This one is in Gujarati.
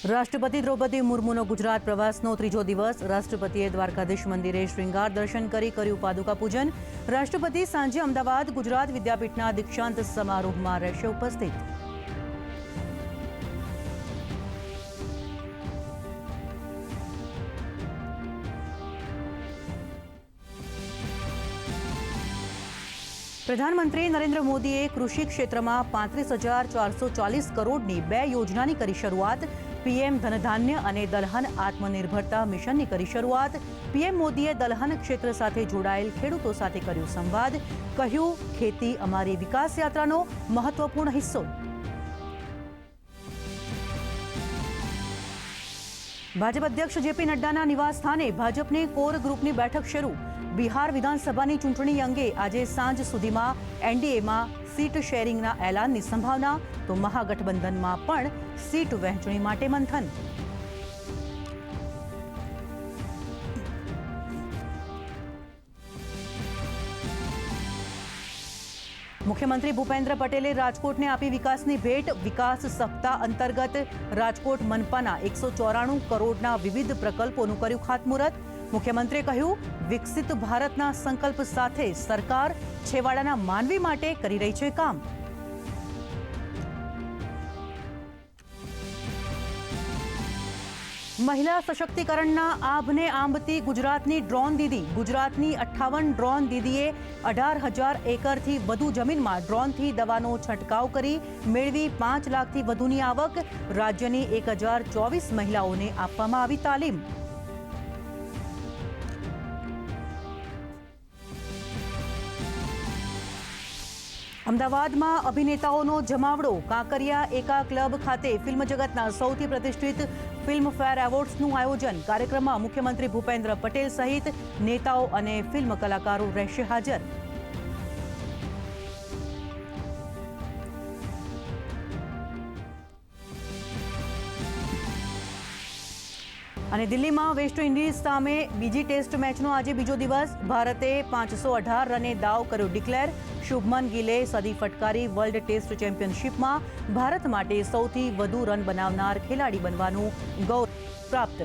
રાષ્ટ્રપતિ દ્રૌપદી મુર્મુનો ગુજરાત પ્રવાસનો ત્રીજો દિવસ. રાષ્ટ્રપતિએ દ્વારકાધીશ મંદિરે શ્રૃંગાર દર્શન કરી કર્યું પાદુકા પૂજન. રાષ્ટ્રપતિ સાંજે અમદાવાદ ગુજરાત વિદ્યાપીઠના દીક્ષાંત સમારોહમાં રહેશે ઉપસ્થિત. પ્રધાનમંત્રી નરેન્દ્ર મોદીએ કૃષિ ક્ષેત્રમાં 35,440 કરોડની 2 યોજનાની કરી શરૂઆત. પીએમ ધનધાન્ય અને દલહન આત્મનિર્ભરતા મિશનની કરી શરૂઆત. પીએમ મોદીએ દલહન ક્ષેત્ર સાથે જોડાયેલ ખેડૂતો સાથે કર્યો સંવાદ. કહ્યું, ખેતી અમારી વિકાસ યાત્રાનો મહત્વપૂર્ણ હિસ્સો. ભાજપ અધ્યક્ષ જેપી નડ્ડાના નિવાસસ્થાને ભાજપની કોર ગ્રુપની બેઠક શરૂ. બિહાર વિધાનસભાની ચૂંટણી અંગે આજે સાંજ સુધીમાં એનડીએમાં સીટ શેરિંગના એલાનની સંભાવના, તો મહાગઠબંધનમાં પણ સીટ વહેંચણી માટે મંથન. મુખ્યમંત્રી ભૂપેન્દ્ર પટેલે રાજકોટને આપી વિકાસની ભેટ. વિકાસ સપ્તાહ અંતર્ગત રાજકોટ મનપાના 194 કરોડના વિવિધ પ્રકલ્પોનું કર્યું ખાતમુહૂર્ત. મુખ્યમંત્રીએ કહ્યું, વિકસિત ભારતના સંકલ્પ સાથે સરકાર છેવાડાના માનવી માટે કરી રહી છે કામ. મહિલા સશક્તિકરણના આભને આંબતી ગુજરાતની ડ્રોન દીદી. ગુજરાતની 58 ડ્રોન દીદીએ 18,000 એકરથી વધુ જમીનમાં ડ્રોનથી દવાનો છંટકાવ કરી મેળવી 5 લાખથી વધુની આવક. રાજ્યની 1,024 મહિલાઓને આપવામાં આવી તાલીમ. અમદાવાદમાં અભિનેતાઓનો જમાવડો. કાંકરિયા એકા ક્લબ ખાતે ફિલ્મ જગતના સૌથી પ્રતિષ્ઠિત ફિલ્મફેર એવોર્ડ્સનું આયોજન. કાર્યક્રમમાં મુખ્યમંત્રી ભૂપેન્દ્ર પટેલ સહિત નેતાઓ અને ફિલ્મ કલાકારો રહેશે હાજર. અને દિલ્હીમાં વેસ્ટ ઇન્ડિઝ સામે બીજી ટેસ્ટ મેચનો આજે બીજો દિવસ. ભારતે 518 રને દાવ કર્યો ડિક્લેર. શુભમન ગિલે સદી ફટકારી વર્લ્ડ ટેસ્ટ ચેમ્પિયનશિપમાં ભારત માટે સૌથી વધુ રન બનાવનાર ખેલાડી બનવાનું ગૌરવ પ્રાપ્ત.